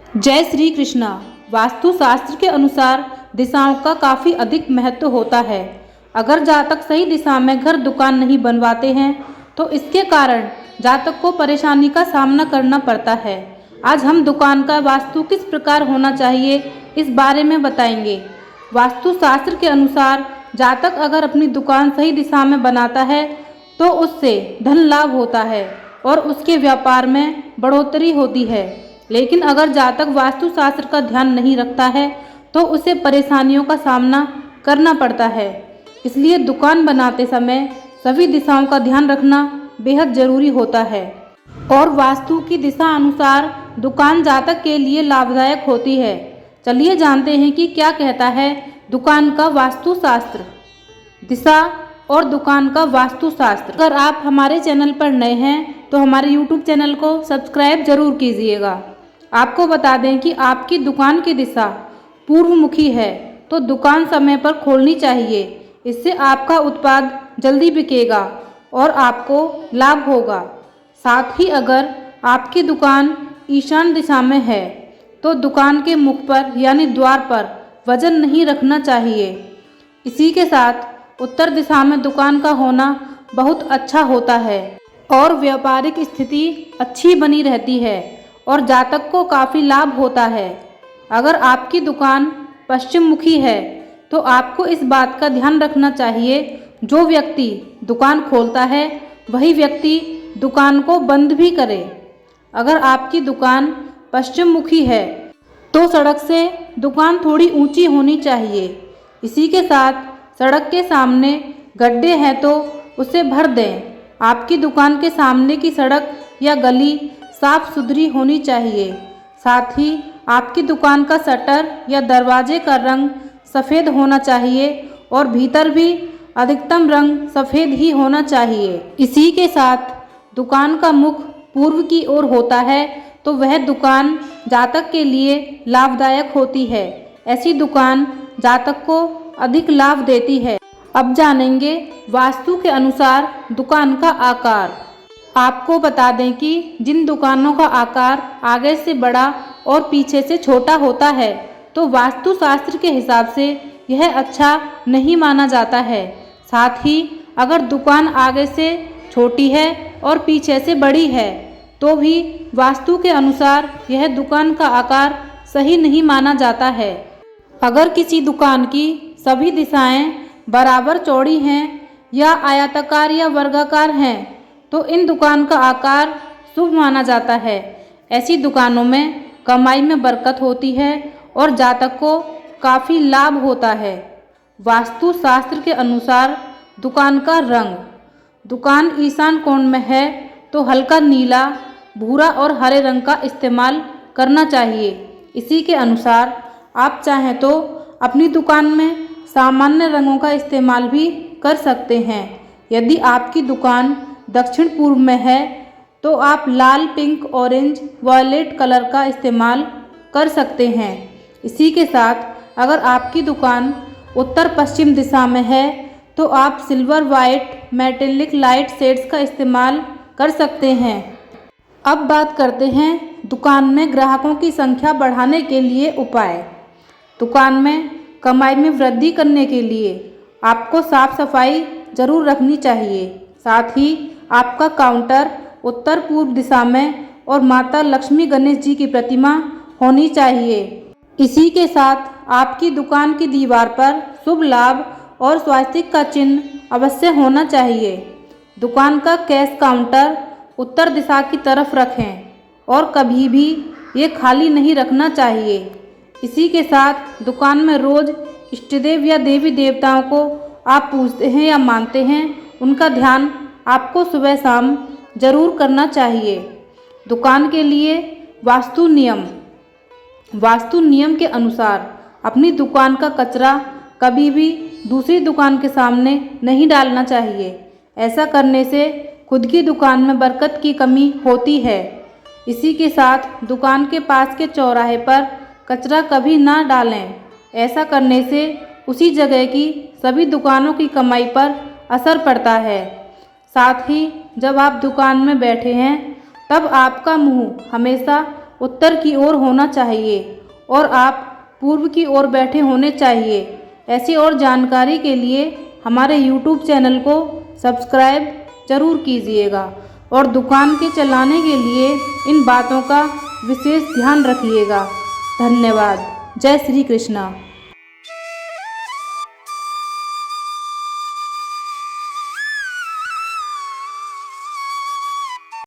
जय श्री कृष्णा। वास्तु शास्त्र के अनुसार दिशाओं का काफ़ी अधिक महत्व होता है। अगर जातक सही दिशा में घर दुकान नहीं बनवाते हैं तो इसके कारण जातक को परेशानी का सामना करना पड़ता है। आज हम दुकान का वास्तु किस प्रकार होना चाहिए इस बारे में बताएंगे। वास्तु शास्त्र के अनुसार जातक अगर अपनी दुकान सही दिशा में बनाता है तो उससे धन लाभ होता है और उसके व्यापार में बढ़ोतरी होती है। लेकिन अगर जातक वास्तु शास्त्र का ध्यान नहीं रखता है तो उसे परेशानियों का सामना करना पड़ता है। इसलिए दुकान बनाते समय सभी दिशाओं का ध्यान रखना बेहद ज़रूरी होता है और वास्तु की दिशा अनुसार दुकान जातक के लिए लाभदायक होती है। चलिए जानते हैं कि क्या कहता है दुकान का वास्तु शास्त्र। दिशा और दुकान का वास्तु शास्त्र। अगर आप हमारे चैनल पर नए हैं तो हमारे YouTube चैनल को सब्सक्राइब जरूर कीजिएगा। आपको बता दें कि आपकी दुकान की दिशा पूर्वमुखी है तो दुकान समय पर खोलनी चाहिए। इससे आपका उत्पाद जल्दी बिकेगा और आपको लाभ होगा। साथ ही अगर आपकी दुकान ईशान दिशा में है तो दुकान के मुख पर यानी द्वार पर वजन नहीं रखना चाहिए। इसी के साथ उत्तर दिशा में दुकान का होना बहुत अच्छा होता है और व्यापारिक स्थिति अच्छी बनी रहती है और जातक को काफ़ी लाभ होता है। अगर आपकी दुकान पश्चिम मुखी है तो आपको इस बात का ध्यान रखना चाहिए जो व्यक्ति दुकान खोलता है वही व्यक्ति दुकान को बंद भी करे। अगर आपकी दुकान पश्चिम मुखी है तो सड़क से दुकान थोड़ी ऊंची होनी चाहिए। इसी के साथ सड़क के सामने गड्ढे हैं तो उसे भर दें। आपकी दुकान के सामने की सड़क या गली साफ सुथरी होनी चाहिए। साथ ही आपकी दुकान का शटर या दरवाजे का रंग सफ़ेद होना चाहिए और भीतर भी अधिकतम रंग सफ़ेद ही होना चाहिए। इसी के साथ दुकान का मुख पूर्व की ओर होता है तो वह दुकान जातक के लिए लाभदायक होती है। ऐसी दुकान जातक को अधिक लाभ देती है। अब जानेंगे वास्तु के अनुसार दुकान का आकार। आपको बता दें कि जिन दुकानों का आकार आगे से बड़ा और पीछे से छोटा होता है तो वास्तु शास्त्र के हिसाब से यह अच्छा नहीं माना जाता है। साथ ही अगर दुकान आगे से छोटी है और पीछे से बड़ी है तो भी वास्तु के अनुसार यह दुकान का आकार सही नहीं माना जाता है। अगर किसी दुकान की सभी दिशाएं बराबर चौड़ी हैं या आयताकार या वर्गाकार हैं तो इन दुकान का आकार शुभ माना जाता है। ऐसी दुकानों में कमाई में बरकत होती है और जातक को काफ़ी लाभ होता है। वास्तु शास्त्र के अनुसार दुकान का रंग। दुकान ईशान कोण में है तो हल्का नीला, भूरा और हरे रंग का इस्तेमाल करना चाहिए। इसी के अनुसार आप चाहें तो अपनी दुकान में सामान्य रंगों का इस्तेमाल भी कर सकते हैं। यदि आपकी दुकान दक्षिण पूर्व में है तो आप लाल, पिंक, ऑरेंज, वॉयलेट कलर का इस्तेमाल कर सकते हैं। इसी के साथ अगर आपकी दुकान उत्तर पश्चिम दिशा में है तो आप silver, white, metallic light shades का इस्तेमाल कर सकते हैं। अब बात करते हैं दुकान में ग्राहकों की संख्या बढ़ाने के लिए उपाय। दुकान में कमाई में वृद्धि करने के लिए आपको साफ सफाई जरूर रखनी चाहिए। साथ ही आपका काउंटर उत्तर पूर्व दिशा में और माता लक्ष्मी, गणेश जी की प्रतिमा होनी चाहिए। इसी के साथ आपकी दुकान की दीवार पर शुभ लाभ और स्वास्तिक का चिन्ह अवश्य होना चाहिए। दुकान का कैश काउंटर उत्तर दिशा की तरफ रखें और कभी भी ये खाली नहीं रखना चाहिए। इसी के साथ दुकान में रोज इष्टदेव या देवी देवताओं को आप पूजते हैं या मानते हैं उनका ध्यान आपको सुबह शाम जरूर करना चाहिए। दुकान के लिए वास्तु नियम। वास्तु नियम के अनुसार अपनी दुकान का कचरा कभी भी दूसरी दुकान के सामने नहीं डालना चाहिए। ऐसा करने से खुद की दुकान में बरकत की कमी होती है। इसी के साथ दुकान के पास के चौराहे पर कचरा कभी ना डालें। ऐसा करने से उसी जगह की सभी दुकानों की कमाई पर असर पड़ता है। साथ ही जब आप दुकान में बैठे हैं तब आपका मुंह हमेशा उत्तर की ओर होना चाहिए और आप पूर्व की ओर बैठे होने चाहिए। ऐसी और जानकारी के लिए हमारे YouTube चैनल को सब्सक्राइब जरूर कीजिएगा और दुकान के चलाने के लिए इन बातों का विशेष ध्यान रखिएगा। धन्यवाद। जय श्री कृष्णा।